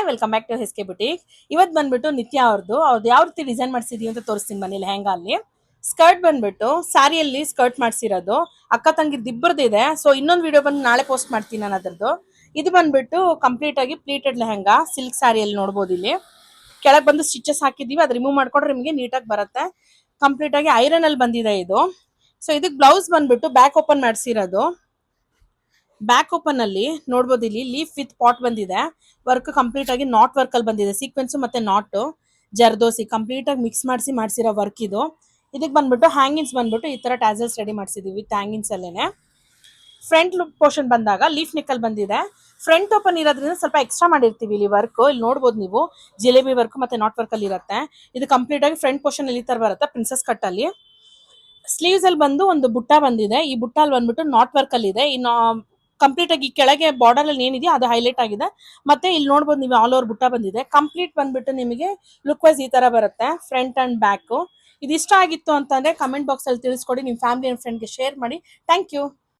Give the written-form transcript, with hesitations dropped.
Hi welcome back to SK boutique. ಇವತ್ತು ಬಂದ್ಬಿಟ್ಟು ನಿತ್ಯ ಅವ್ರದ್ದು ಯಾವ ರೀತಿ ಡಿಸೈನ್ ಮಾಡ್ಸಿದೀವಿ ಅಂತ ತೋರಿಸ್ತೀನಿ ಬನ್ನಿ. ಲೆಹಂಗಾ ಅಲ್ಲಿ ಸ್ಕರ್ಟ್ ಬಂದ್ಬಿಟ್ಟು ಸ್ಯಾರಿಯಲ್ಲಿ ಸ್ಕರ್ಟ್ ಮಾಡ್ಸಿರೋದು ಅಕ್ಕ ತಂಗಿರ್ದು ಇಬ್ಬರದ್ದು ಇದೆ. ಸೊ ಇನ್ನೊಂದು ವಿಡಿಯೋ ಬಂದು ನಾಳೆ ಪೋಸ್ಟ್ ಮಾಡ್ತೀನಿ ನಾನು ಅದರದ್ದು. ಇದು ಬಂದ್ಬಿಟ್ಟು ಕಂಪ್ಲೀಟ್ ಆಗಿ ಪ್ಲೀಟೆಡ್ ಲೆಹಂಗಾ ಸಿಲ್ಕ್ ಸ್ಯಾರಿಯಲ್ಲಿ ನೋಡ್ಬೋದು. ಇಲ್ಲಿ ಕೆಳಗೆ ಬಂದು ಸ್ಟಿಚಸ್ ಹಾಕಿದೀವಿ, ಅದು ರಿಮೂವ್ ಮಾಡ್ಕೊಂಡ್ರೆ ನಿಮಗೆ ನೀಟಾಗಿ ಬರುತ್ತೆ. ಕಂಪ್ಲೀಟ್ ಆಗಿ ಐರನ್ ಅಲ್ಲಿ ಬಂದಿದೆ ಇದು. ಸೊ ಇದಕ್ಕೆ ಬ್ಲೌಸ್ ಬಂದ್ಬಿಟ್ಟು ಬ್ಯಾಕ್ ಓಪನ್ ಮಾಡಿಸಿರೋದು. ಬ್ಯಾಕ್ ಓಪನ್ ಅಲ್ಲಿ ನೋಡ್ಬೋದು, ಇಲ್ಲಿ ಲೀಫ್ ವಿತ್ ಪಾಟ್ ಬಂದಿದೆ. ವರ್ಕ್ ಕಂಪ್ಲೀಟ್ ಆಗಿ ನಾಟ್ ವರ್ಕ್ ಅಲ್ಲಿ ಬಂದಿದೆ. ಸೀಕ್ವೆನ್ಸ್ ಮತ್ತೆ ನಾಟ್ ಜರ್ದೋಸಿ ಕಂಪ್ಲೀಟ್ ಆಗಿ ಮಿಕ್ಸ್ ಮಾಡಿಸಿರೋ ವರ್ಕ್ ಇದು. ಇದಕ್ಕೆ ಬಂದ್ಬಿಟ್ಟು ಹ್ಯಾಂಗಿನ್ಸ್ ಬಂದ್ಬಿಟ್ಟು ಈ ತರ ಟ್ಯಾಸಲ್ಸ್ ರೆಡಿ ಮಾಡಿಸಿದೀವಿ ವಿತ್ ಹ್ಯಾಂಗಿನ್ಸ್ ಅಲ್ಲೇನೆ. ಫ್ರಂಟ್ ಲುಕ್ ಪೋರ್ಷನ್ ಬಂದಾಗ ಲೀಫ್ ನೆಕ್ ಅಲ್ಲಿ ಬಂದಿದೆ. ಫ್ರಂಟ್ ಓಪನ್ ಇರೋದ್ರಿಂದ ಸ್ವಲ್ಪ ಎಕ್ಸ್ಟ್ರಾ ಮಾಡಿರ್ತೀವಿ ಇಲ್ಲಿ ವರ್ಕ್. ಇಲ್ಲಿ ನೋಡ್ಬೋದು ನೀವು, ಜಿಲೇಬಿ ವರ್ಕ್ ಮತ್ತೆ ನಾಟ್ ವರ್ಕ್ ಅಲ್ಲಿ ಇರುತ್ತೆ. ಇದು ಕಂಪ್ಲೀಟ್ ಆಗಿ ಫ್ರಂಟ್ ಪೋರ್ಷನ್ ಇಲ್ಲಿ ತರ ಬರುತ್ತೆ ಪ್ರಿನ್ಸೆಸ್ ಕಟ್ ಅಲ್ಲಿ. ಸ್ಲೀವ್ಸ್ ಅಲ್ಲಿ ಬಂದು ಒಂದು ಬುಟ್ಟ ಬಂದಿದೆ. ಈ ಬುಟ್ಟ ಅಲ್ಲಿ ಬಂದ್ಬಿಟ್ಟು ನಾಟ್ ವರ್ಕ್ ಅಲ್ಲಿ ಇದೆ. ಇನ್ನು ಕಂಪ್ಲೀಟ್ ಆಗಿ ಕೆಳಗೆ ಬಾರ್ಡರ್ ಅಲ್ಲಿ ಏನಿದೆಯೋ ಅದು ಹೈಲೈಟ್ ಆಗಿದೆ. ಮತ್ತೆ ಇಲ್ಲಿ ನೋಡ್ಬೋದು ನೀವು ಆಲ್ ಓವರ್ ಬುಟ್ಟ ಬಂದಿದೆ. ಕಂಪ್ಲೀಟ್ ಬಂದ್ಬಿಟ್ಟು ನಿಮಗೆ ಲುಕ್ ವೈಸ್ ಈ ತರ ಬರುತ್ತೆ ಫ್ರಂಟ್ ಅಂಡ್ ಬ್ಯಾಕ್. ಇದು ಇಷ್ಟ ಆಗಿತ್ತು ಅಂತಂದ್ರೆ ಕಮೆಂಟ್ ಬಾಕ್ಸ್ ಅಲ್ಲಿ ತಿಳಿಸ್ಕೊಡಿ. ನಿಮ್ಮ ಫ್ಯಾಮಿಲಿ ಅಂಡ್ ಫ್ರೆಂಡ್ಗೆ ಶೇರ್ ಮಾಡಿ. Thank you.